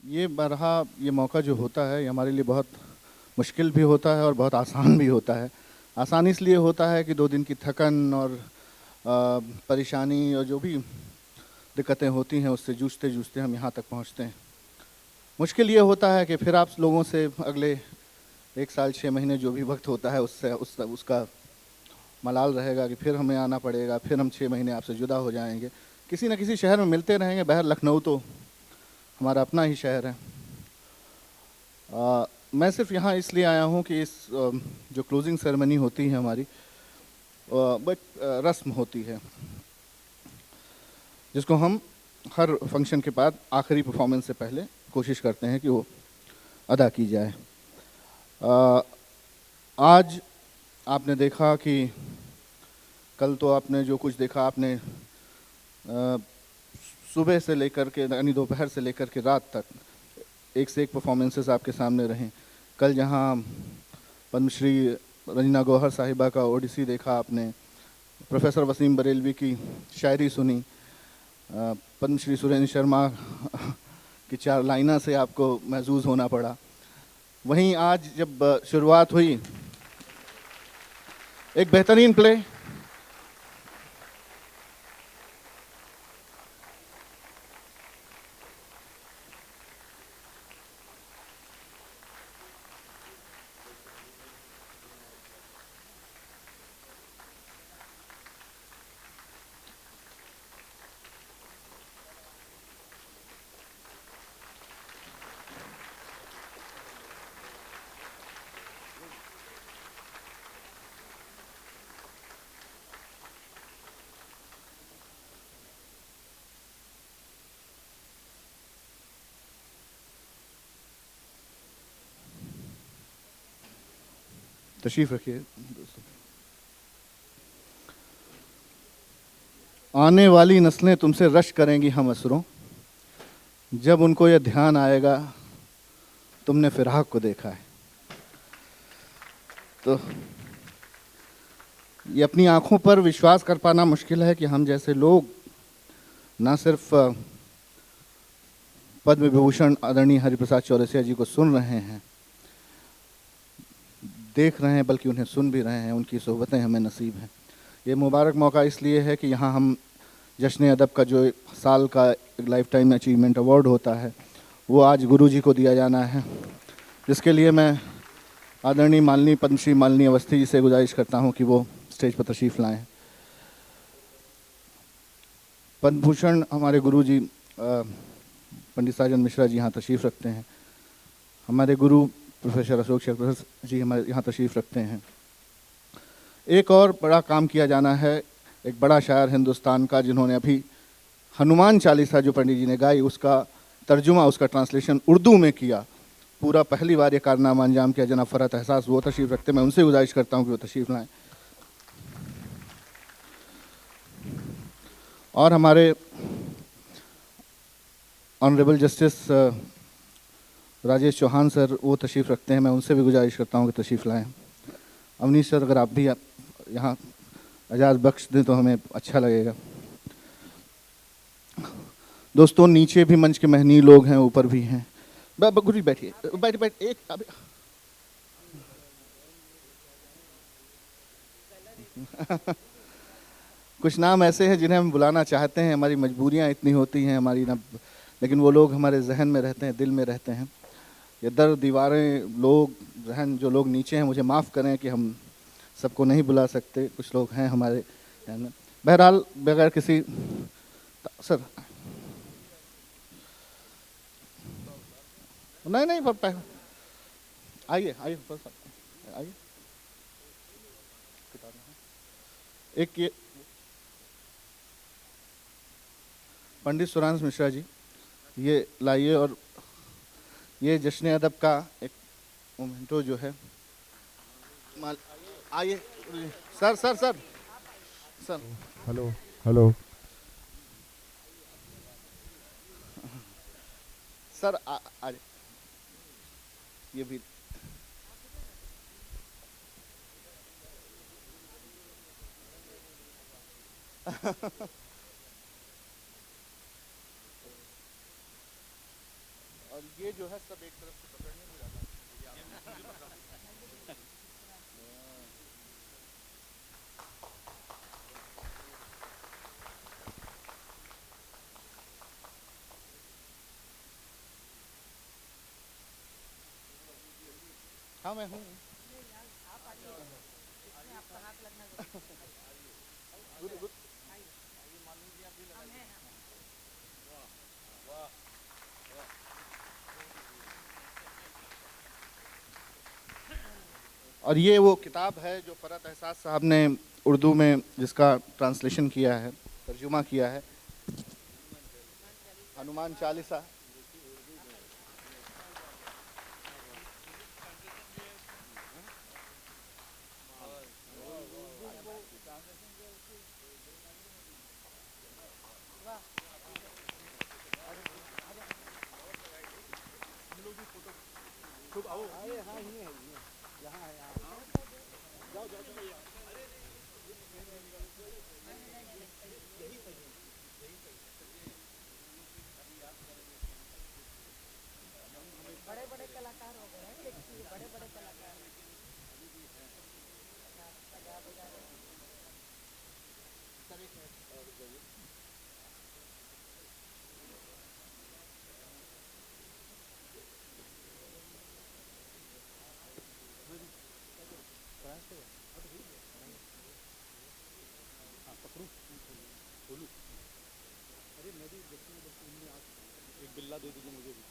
ये मौका जो होता है ये हमारे लिए बहुत मुश्किल भी होता है और बहुत आसान भी होता है। आसान इसलिए होता है कि 2 दिन की थकन और परेशानी और जो भी दिक्कतें होती हैं उससे जूझते जूझते हम यहाँ तक पहुँचते हैं। मुश्किल ये होता है कि फिर आप लोगों से अगले 1 साल 6 महीने जो भी वक्त होता है उसका मलाल रहेगा कि फिर हमें आना पड़ेगा, फिर हम 6 महीने आपसे जुदा हो जाएंगे। किसी न किसी शहर में मिलते रहेंगे। बहर लखनऊ तो हमारा अपना ही शहर है। मैं सिर्फ यहाँ इसलिए आया हूँ कि इस जो क्लोजिंग सेरेमनी होती है हमारी, बट रस्म होती है जिसको हम हर फंक्शन के बाद आखिरी परफॉर्मेंस से पहले कोशिश करते हैं कि वो अदा की जाए। आज आपने देखा कि कल तो आपने जो कुछ देखा, आपने सुबह से लेकर के यानी दोपहर से लेकर के रात तक एक से एक परफॉर्मेंसेस आपके सामने रहें। कल जहाँ पद्मश्री रंजना गौहर साहिबा का ओडिसी देखा आपने, प्रोफेसर वसीम बरेलवी की शायरी सुनी, पद्मश्री सुरेंद्र शर्मा की 4 लाइना से आपको महजूज होना पड़ा। वहीं आज जब शुरुआत हुई एक बेहतरीन प्ले, तशरीफ रखिए दोस्तों। आने वाली नस्लें तुमसे रश करेंगी हम असरों, जब उनको यह ध्यान आएगा तुमने फिराक को देखा है। तो ये अपनी आंखों पर विश्वास कर पाना मुश्किल है कि हम जैसे लोग ना सिर्फ पद्म विभूषण आदरणीय हरिप्रसाद चौरसिया जी को सुन रहे हैं, देख रहे हैं, बल्कि उन्हें सुन भी रहे हैं। उनकी सोहबतें हमें नसीब हैं। ये मुबारक मौका इसलिए है कि यहाँ हम जश्न अदब का जो साल का एक लाइफ टाइम अचीवमेंट अवार्ड होता है वो आज गुरु जी को दिया जाना है, जिसके लिए मैं आदरणीय माननीय पद्मश्री मालिनी अवस्थी जी से गुजारिश करता हूँ कि वो स्टेज पर तशरीफ़ लाएँ। पद्म भूषण हमारे गुरु जी पंडित साजन मिश्रा जी यहाँ तशरीफ़ रखते हैं। हमारे गुरु प्रोफेसर अशोक शर्मा जी हमारे यहाँ तशरीफ़ रखते हैं। एक और बड़ा काम किया जाना है। एक बड़ा शायर हिंदुस्तान का, जिन्होंने अभी हनुमान चालीसा जो पंडित जी ने गाई उसका तर्जुमा, उसका ट्रांसलेशन उर्दू में किया, पूरा पहली बार ये कारनामा अंजाम किया, जनाब फ़रहत एहसास, वो तशरीफ़ रखते हैं। मैं उनसे गुजारिश करता हूँ कि वो तशरीफ़ लाएँ। और हमारे honourable justice Rajesh Chauhan sir वो तशरीफ़ रखते हैं। मैं उनसे भी गुजारिश करता हूँ कि तशरीफ़ लाएँ। अवनीश सर, अगर आप भी यहाँ एजाज़ बख्श दें तो हमें अच्छा लगेगा। दोस्तों, नीचे भी मंच के महनी लोग हैं, ऊपर भी हैं। गुरु जी बैठिए, बैठ एक अभी कुछ नाम ऐसे हैं जिन्हें हम बुलाना चाहते हैं, हमारी मजबूरियां इतनी होती हैं हमारी ना, लेकिन वो लोग हमारे जहन में रहते हैं, दिल में रहते हैं। ये दर दीवारें लोग, जहन जो लोग नीचे हैं, मुझे माफ़ करें कि हम सबको नहीं बुला सकते। कुछ लोग हैं हमारे जहन में। बहरहाल, बगैर किसी सर नहीं नहीं आइए आइए आइए। एक ये पंडित सुरांश मिश्रा जी ये लाइए, और ये जश्न अदब का एक मोमेंटो जो है आइए। Sir sir sir sir hello hello. Sir आ ये भी और ये जो है सब एक तरफ से पकड़ने में ज़्यादा हाँ मैं हूँ। और ये वो किताब है जो फ़रहत एहसास साहब ने उर्दू में जिसका ट्रांसलेशन किया है, तर्जुमा किया है, हनुमान चालीसा। एक बिल्ला दे दीजिए मुझे भी।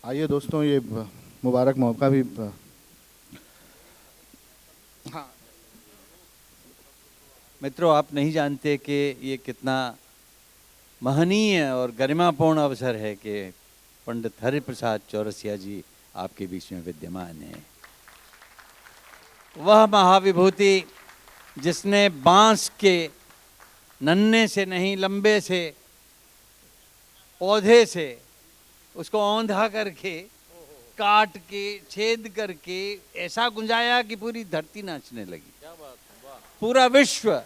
आइए दोस्तों, ये मुबारक मौका भी हाँ। मित्रों, आप नहीं जानते कि ये कितना महनीय और गरिमापूर्ण अवसर है कि पंडित हरिप्रसाद चौरसिया जी आपके बीच में विद्यमान हैं। वह महाविभूति जिसने बांस के नन्हे से नहीं, लंबे से पौधे से उसको औंधा करके, काट के, छेद करके ऐसा गुंजाया कि पूरी धरती नाचने लगी। पूरा विश्व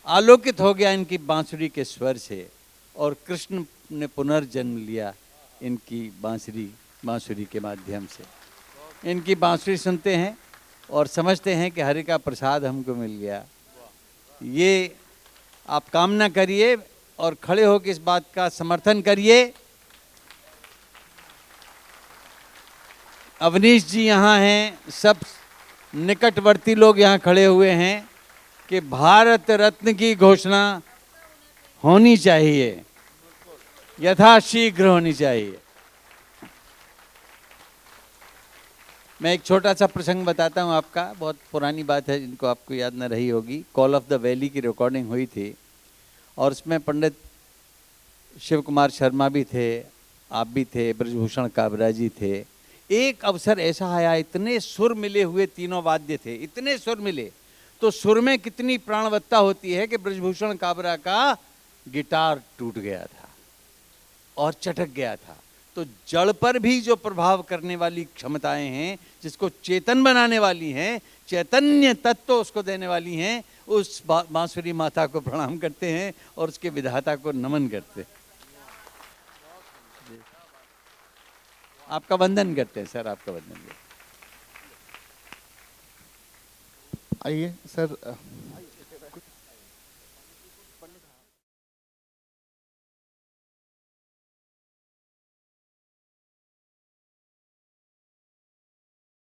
आलोकित हो गया इनकी बांसुरी के स्वर से, और कृष्ण ने पुनर्जन्म लिया इनकी बांसुरी के माध्यम से। इनकी बांसुरी सुनते हैं और समझते हैं कि हरि का प्रसाद हमको मिल गया। ये आप कामना करिए और खड़े होकर इस बात का समर्थन करिए। अवनीश जी यहाँ हैं, सब निकटवर्ती लोग यहाँ खड़े हुए हैं कि भारत रत्न की घोषणा होनी चाहिए, यथाशीघ्र होनी चाहिए। मैं एक छोटा सा प्रसंग बताता हूँ आपका, बहुत पुरानी बात है, जिनको आपको याद न रही होगी। कॉल ऑफ द वैली की रिकॉर्डिंग हुई थी और उसमें पंडित शिव कुमार शर्मा भी थे, आप भी थे, ब्रजभूषण काबरा जी थे। एक अवसर ऐसा आया, इतने सुर मिले हुए, तीनों वाद्य थे, इतने सुर मिले, तो सुर में कितनी प्राणवत्ता होती है कि ब्रजभूषण काबरा का गिटार टूट गया था और चटक गया था। तो जड़ पर भी जो प्रभाव करने वाली क्षमताएं हैं, जिसको चेतन बनाने वाली हैं, चैतन्य तत्व उसको देने वाली हैं, उस बांसुरी माता को प्रणाम करते हैं और उसके विधाता को नमन करते हैं। आपका वंदन करते हैं सर, आपका वंदन करते हैं। आइए सर,